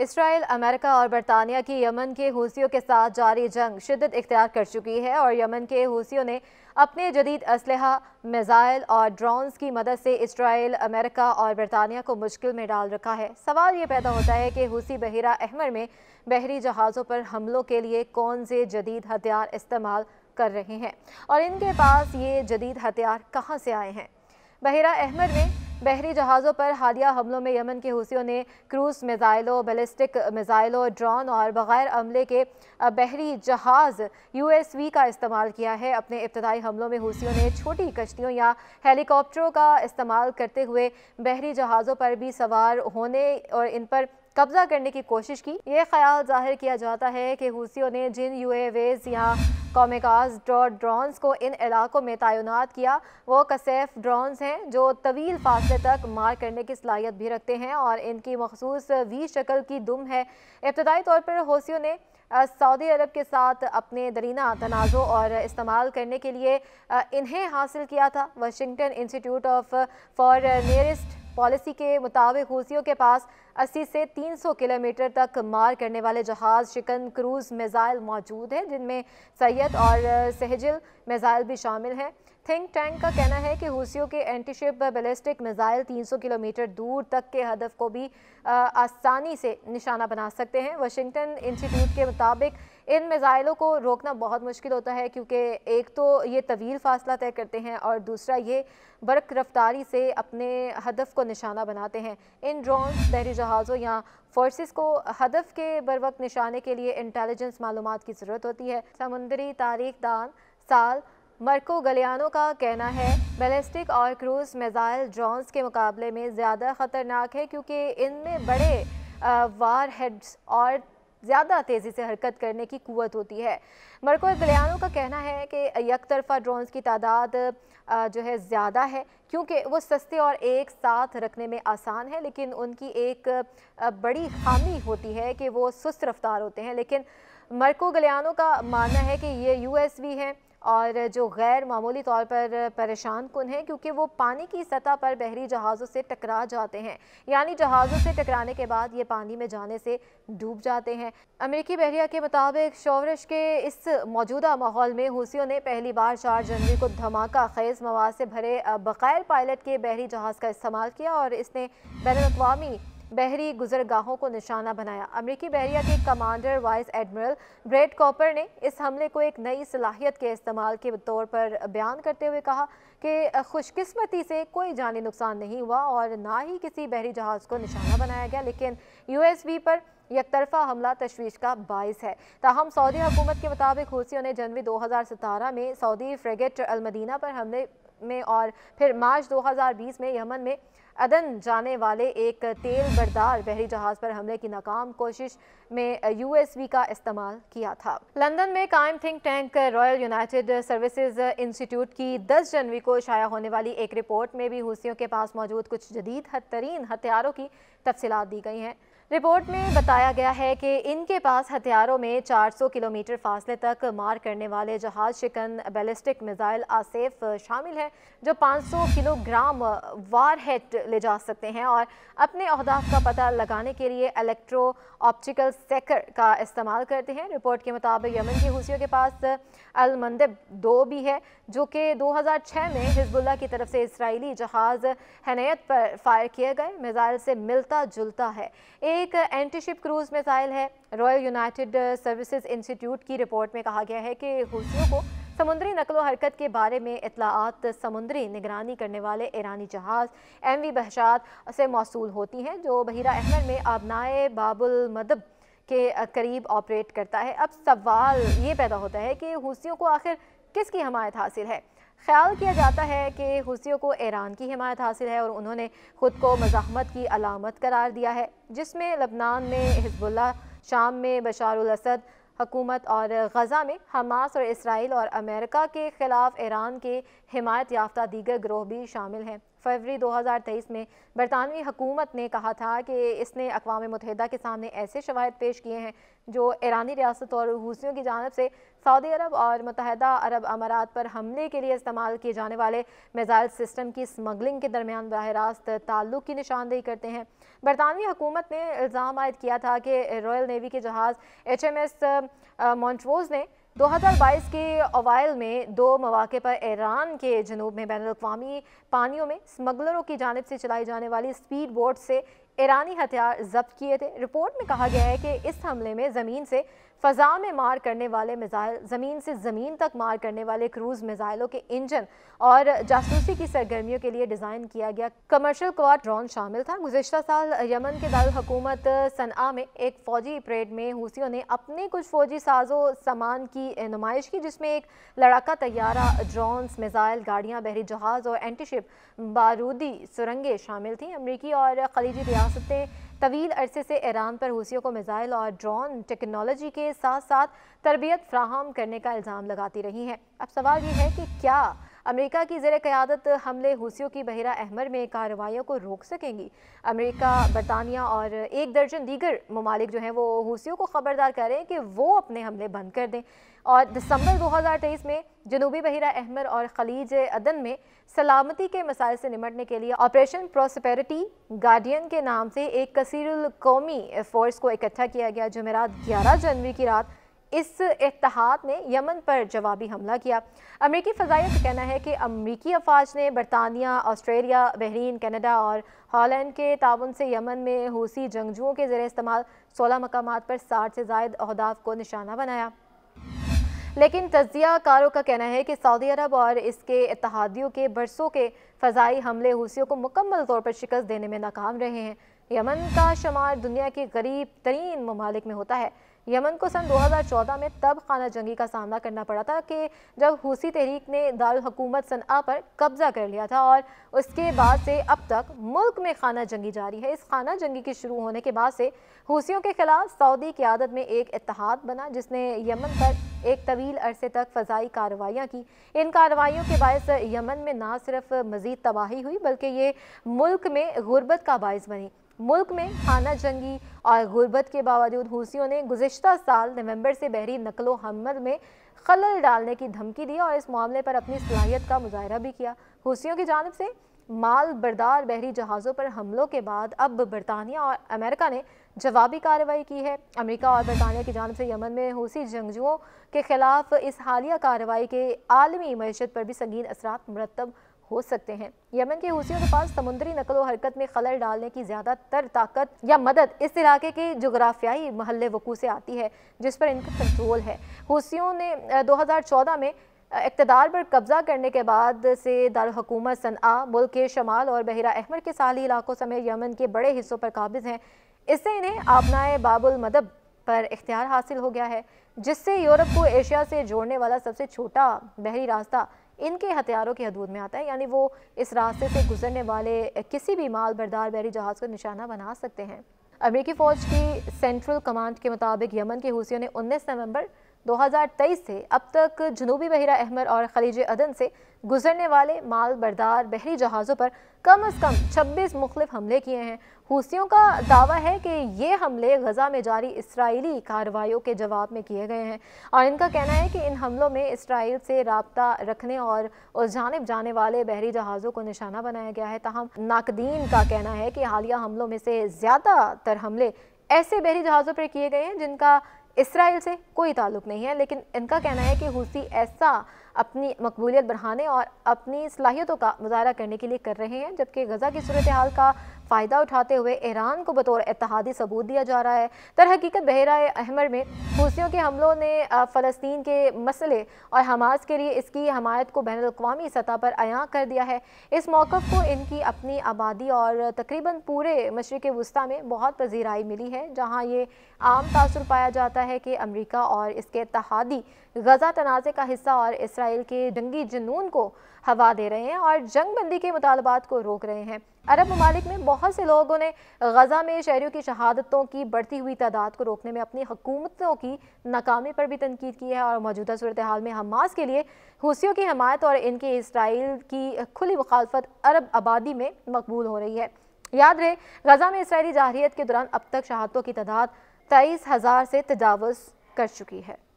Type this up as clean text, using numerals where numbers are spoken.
اسرائیل، امریکہ اور برطانیہ کی یمن کے حوثیوں کے ساتھ جاری جنگ شدت اختیار کر چکی ہے اور یمن کے حوثیوں نے اپنے جدید اسلحہ، میزائل اور ڈرونز کی مدد سے اسرائیل، امریکہ اور برطانیہ کو مشکل میں ڈال رکھا ہے۔ سوال یہ پیدا ہوتا ہے کہ حوثی بحیرہ احمر میں بحری جہازوں پر حملوں کے لیے کون سے جدید ہتھیار استعمال کر رہے ہیں اور ان کے پاس یہ جدید ہتھیار کہاں سے آئے ہیں۔ بحیرہ احمر میں بحری جہازوں پر حالیہ حملوں میں یمن کے حوثیوں نے کروز میزائلوں، بیلسٹک میزائلوں، ڈرون اور بغیر عملے کے بحری جہاز USV کا استعمال کیا ہے۔ اپنے ابتدائی حملوں میں حوثیوں نے چھوٹی کشتیوں یا ہیلی کاپٹروں کا استعمال کرتے ہوئے بحری جہازوں پر بھی سوار ہونے اور ان پر قبضہ کرنے کی کوشش کی۔ یہ خیال ظاہر کیا جاتا ہے کہ حوثیوں نے جن UAVs یا کامیکاز ڈرونز کو ان علاقوں میں تعینات کیا وہ کثیف ڈرونز ہیں جو طویل فاصلے تک مار کرنے کی صلاحیت بھی رکھتے ہیں اور ان کی مخصوص وی شکل کی دم ہے۔ ابتدائی طور پر حوثیوں نے سعودی عرب کے ساتھ اپنے درینہ تنازع اور استعمال کرنے کے لیے انہیں حاصل کیا تھا۔ واشنگٹن انسٹی ٹیوٹ فار نیئرسٹ پالیسی کے مطابق حوثیوں کے پاس 80 سے 300 کلومیٹر تک مار کرنے والے جہاز شکن کروز میزائل موجود ہیں جن میں سید اور سہجل میزائل بھی شامل ہیں۔ تھنک ٹینک کا کہنا ہے کہ حوثیوں کے اینٹی شپ بیلسٹک میزائل 300 کلومیٹر دور تک کے ہدف کو بھی آسانی سے نشانہ بنا سکتے ہیں۔ واشنگٹن انسٹی ٹیوٹ کے مطابق ان میزائلوں کو روکنا بہت مشکل ہوتا ہے کیونکہ ایک تو یہ طویل فاصلہ طے کرتے ہیں اور دوسرا یہ برق رفتاری سے اپنے ہدف کو نشانہ بناتے ہیں۔ ان ڈرونز، بحری جہازوں یا فورسز کو ہدف کے بروقت نشانے کے لیے انٹیلیجنس معلومات کی ضرورت ہوتی ہے۔ سمندری تاریخ دان سال مرکو گلیانو کا کہنا ہے بیلسٹک اور کروز میزائل ڈرونز کے مقابلے میں زیادہ خطرناک ہے کیونکہ ان میں بڑے وار ہیڈز اور زیادہ تیزی سے حرکت کرنے کی قوت ہوتی ہے۔ مرکو گلیانو کا کہنا ہے کہ یک طرفہ ڈرونز کی تعداد جو ہے زیادہ ہے کیونکہ وہ سستے اور ایک ساتھ رکھنے میں آسان ہے، لیکن ان کی ایک بڑی خامی ہوتی ہے کہ وہ سست رفتار ہوتے ہیں۔ لیکن مرکو گلیانو کا ماننا ہے کہ یہ USV ہیں اور جو غیر معمولی طور پر پریشان کن ہیں کیونکہ وہ پانی کی سطح پر بحری جہازوں سے ٹکرا جاتے ہیں، یعنی جہازوں سے ٹکرانے کے بعد یہ پانی میں جانے سے ڈوب جاتے ہیں۔ امریکی بحریہ کے مطابق شورش کے اس موجودہ ماحول میں حوثیوں نے پہلی بار 4 جنوری کو دھماکہ خیز مواد سے بھرے بغیر پائلٹ کے بحری جہاز کا استعمال کیا اور اس نے بین الاقوامی بحری گزرگاہوں کو نشانہ بنایا۔ امریکی بحریہ کے commander vice admiral Brett Cooper نے اس حملے کو ایک نئی صلاحیت کے استعمال کے طور پر بیان کرتے ہوئے کہا کہ خوش قسمتی سے کوئی جانی نقصان نہیں ہوا اور نہ ہی کسی بحری جہاز کو نشانہ بنایا گیا، لیکن USV پر یک طرفہ حملہ تشویش کا باعث ہے۔ تاہم سعودی حکومت کے مطابق حوثیوں نے جنوری 2017 میں سعودی فریگیٹ المدینہ پر حملے میں اور پھر مارچ 2020 میں یمن میں عدن جانے والے ایک تیل بردار بحری جہاز پر حملے کی ناکام کوشش میں USV کا استعمال کیا تھا۔ لندن میں قائم think tank Royal United services انسٹی ٹیوٹ کی 10 جنوری کو شائع ہونے والی ایک رپورٹ میں بھی حوثیوں کے پاس موجود کچھ جدید ترین ہتھیاروں کی تفصیلات دی گئی ہیں۔ رپورٹ میں بتایا گیا ہے کہ ان کے پاس ہتھیاروں میں 400 کلومیٹر فاصلے تک مار کرنے والے جہاز شکن بیلسٹک میزائل آصف شامل ہیں جو 500 کلو گرام وار ہیڈ لے جا سکتے ہیں اور اپنے اہداف کا پتہ لگانے کے لیے الیکٹرو آپٹیکل سیکر کا استعمال کرتے ہیں۔ رپورٹ کے مطابق یمن کے حوثیوں کے پاس المندب 2 بھی ہے جو کہ 2006 میں حزب اللہ کی طرف سے اسرائیلی جہاز حنیت پر فائر کیے گئے میزائل سے ملتا جلتا ہے۔ ایک اینٹی شپ کروز میزائل ہے۔ رائل یونائٹڈ سروسز انسٹی ٹیوٹ کی رپورٹ میں کہا گیا ہے کہ حوثیوں کو سمندری نقل و حرکت کے بارے میں اطلاعات سمندری نگرانی کرنے والے ایرانی جہاز MV بحشات سے موصول ہوتی ہیں جو بحیرہ احمر میں آبنائے باب المندب کے قریب آپریٹ کرتا ہے۔ اب سوال یہ پیدا ہوتا ہے کہ حوثیوں کو آخر کس کی حمایت حاصل ہے؟ خیال کیا جاتا ہے کہ حوثیوں کو ایران کی حمایت حاصل ہے اور انہوں نے خود کو مزاحمت کی علامت قرار دیا ہے، جس میں لبنان میں حزب اللہ، شام میں بشار الاسد حکومت اور غزہ میں حماس اور اسرائیل اور امریکہ کے خلاف ایران کے حمایت یافتہ دیگر گروہ بھی شامل ہیں۔ फरवरी 2023 में बरतानवी हुकूमत ने कहा था कि इसने अक़वाम मुत्तहिदा के सामने ऐसे शवाहिद पेश किए हैं जो ईरानी रियासत और हूसियों की जानिब से सऊदी अरब और मुत्तहिदा अरब अमारात पर हमले के लिए इस्तेमाल किए जाने वाले मिसाइल सिस्टम की स्मगलिंग के दरमियान बराह रास्त ताल्लुक़ की निशानदेही करते हैं। बरतानवी हुकूमत ने इल्ज़ाम आयद किया था कि रॉयल नेवी के जहाज़ HMS मॉन्ट्रोज़ ने 2022 के अवाइल में 2 मौक़े पर ईरान के जनूब में बैनुल-अक़वामी पानियों में स्मगलरों की जानिब से चलाई जाने वाली स्पीड बोट से ईरानी हथियार जब्त किए थे। रिपोर्ट में कहा गया है कि इस हमले में ज़मीन से फ़ज़ा में मार करने वाले मिसाइल, ज़मीन से ज़मीन तक मार करने वाले क्रूज़ मिसाइलों के इंजन और जासूसी की सरगर्मियों के लिए डिज़ाइन किया गया कमर्शियल क्वाड ड्रोन शामिल था। गुज़िश्ता साल यमन के दारुल हुकूमत सनआ में एक फ़ौजी परेड में हूसियों ने अपने कुछ फ़ौजी साजो सामान की नुमाइश की, जिसमें एक लड़ाका तैयारा, ड्रोन्स, मिसाइल, गाड़ियाँ, बहरी जहाज़ और एंटीशिप बारूदी सुरंगें शामिल थीं। अमरीकी और खलीजी रियासतें तवील अरसे से ईरान पर हूसियों को मिसाइल और ड्रोन टेक्नोलॉजी के साथ साथ तरबियत फ्राहम करने का इल्ज़ाम लगाती रही हैं। अब सवाल ये है कि क्या अमेरिका की ज़ेर क़यादत हमले हूसियों की बहिरा अहमर में कार्रवाइयों को रोक सकेंगी? अमेरिका, बरतानिया और एक दर्जन दीगर ममालिक जो हैं वो हूसियों को ख़बरदार कर रहे हैं कि वो अपने हमले बंद कर दें। और दिसंबर 2023 में जनूबी बहिरा अहमर और खलीज अदन में सलामती के मसाइल से निमटने के लिए ऑपरेशन प्रॉस्पेरिटी गार्डियन के नाम से एक कसीरुल कौमी फ़ोर्स को इकट्ठा किया गया। जुमेरात 11 जनवरी की रात इस इत्तेहाद ने यमन पर जवाबी हमला किया। अमेरिकी फ़ज़ाइया का कहना है कि अमेरिकी अफवाज ने बरतानिया, ऑस्ट्रेलिया, बहरीन, कनाडा और हॉलैंड के ताउन से यमन में हूसी जंगजुओं के ज़रिए इस्तेमाल 16 मकामात पर 60 से ज़ायद अहदाफ को निशाना बनाया। लेकिन तज्ज़िया कारों का कहना है कि सऊदी अरब और इसके इत्तेहादियों के बरसों के फ़ज़ाई हमले हूसियों को मुकम्मल तौर पर शिकस्त देने में नाकाम रहे हैं। यमन का शुमार दुनिया के गरीब तरीन ममालिक में होता है। यमन को सन 2014 में तब खाना जंगी का सामना करना पड़ा था कि जब हूसी तहरीक ने दारुल हुकूमत सनआ पर कब्जा कर लिया था, और उसके बाद से अब तक मुल्क में खाना जंगी जारी है। इस खाना जंगी के शुरू होने के बाद से हूसियों के खिलाफ सऊदी क़यादत में एक इत्तेहाद बना, जिसने यमन पर एक तवील अरसे तक फ़ज़ाई कार्रवाइयाँ की। इन कार्रवाइयों के बायस यमन में ना सिर्फ मज़ीद तबाही हुई बल्कि ये मुल्क में गुर्बत का बायस बनी। मुल्क में खाना जंगी और गुर्बत के बावजूद हूसियों ने गुज़िश्ता साल नवंबर से बहरी नकलो हमल में खलल डालने की धमकी दी और इस मामले पर अपनी सलाहियत का मुजाहरा भी किया। हूसियों की जानिब से माल बरदार बहरी जहाज़ों पर हमलों के बाद अब बरतानिया और अमेरिका ने जवाबी कार्रवाई की है। अमेरिका और बरतानिया की जानिब से यमन में हूसी जंगजुओं के खिलाफ इस हालिया कार्रवाई के आलमी मईशत पर भी संगीन असरात मुरतब हो सकते हैं। यमन के हूसियों के पास समुद्री नकलो हरकत में खलल डालने की ज़्यादातर ताकत या मदद इस इलाके के जोग्राफियाई महल्ले वकू से आती है, जिस पर इनका कंट्रोल है। हूसियों ने 2014 में इक़्तिदार पर कब्जा करने के बाद से दारुल हुकूमत सनआ, मुल्क के शमाल और बहिरा अहमर के साहली इलाकों समेत यमन के बड़े हिस्सों पर काबिज हैं। इससे इन्हें आबनाए बाबुल मदब पर इख्तियार हासिल हो गया है, जिससे यूरोप को एशिया से जोड़ने वाला सबसे छोटा बहरी रास्ता इनके हथियारों की हदूद में आता है। यानी वो इस रास्ते से गुजरने वाले किसी भी माल बरदार बहरी जहाज़ को निशाना बना सकते हैं। अमेरिकी फ़ौज की सेंट्रल कमांड के मुताबिक यमन के हूसियों ने 19 नवंबर 2023 से अब तक जनूबी बहिरा अहमर और खलीज अदन से गुजरने वाले माल बरदार बहरी जहाज़ों पर कम अज़ कम 26 मुख्तलिफ हमले किए हैं। हूसियों का दावा है कि ये हमले गज़ा में जारी इसराइली कार्रवाइयों के जवाब में किए गए हैं, और इनका कहना है कि इन हमलों में इसराइल से राब्ता रखने और उस जानिब जाने वाले बहरी जहाज़ों को निशाना बनाया गया है। ताहम नाकदीन का कहना है कि हालिया हमलों में से ज़्यादातर हमले ऐसे बहरी जहाज़ों पर किए गए हैं जिनका इसराइल से कोई ताल्लुक़ नहीं है, लेकिन इनका कहना है कि हूसी ऐसा अपनी मकबूलियत बढ़ाने और अपनी सलाहियतों का मुजाहरा करने के लिए कर रहे हैं, जबकि गज़ा की सूरत हाल का फ़ायदा उठाते हुए ईरान को बतौर इत्तेहादी सबूत दिया जा रहा है। दर हकीकत बहिरा अहमर में हूसियों के हमलों ने फ़लस्तीन के मसले और हमास के लिए इसकी हमायत को बैनुल-अक़वामी सतह पर अयां कर दिया है। इस मौक़िफ़ को इनकी अपनी आबादी और तकरीबन पूरे मशरिक़ वुस्ता में बहुत पज़ीराई मिली है, जहाँ ये आम तासुर पाया जाता है कि अमरीका और इसके इत्तेहादी गज़ा तनाज़े का हिस्सा और इसराइल के जंगी जुनून को ہوا دے رہے ہیں اور جنگ بندی کے مطالبات کو روک رہے ہیں۔ عرب ممالک میں بہت سے لوگوں نے غزہ میں شہریوں کی شہادتوں کی بڑھتی ہوئی تعداد کو روکنے میں اپنی حکومتوں کی ناکامی پر بھی تنقید کی ہے اور موجودہ صورتحال میں حماس کے لیے حوثیوں کی حمایت اور ان کے اسرائیل کی کھلی مخالفت عرب آبادی میں مقبول ہو رہی ہے۔ یاد رہے، غزہ میں اسرائیلی جارحیت کے دوران اب تک شہادتوں کی تعداد 23,000 سے تجاوز کر چکی ہے۔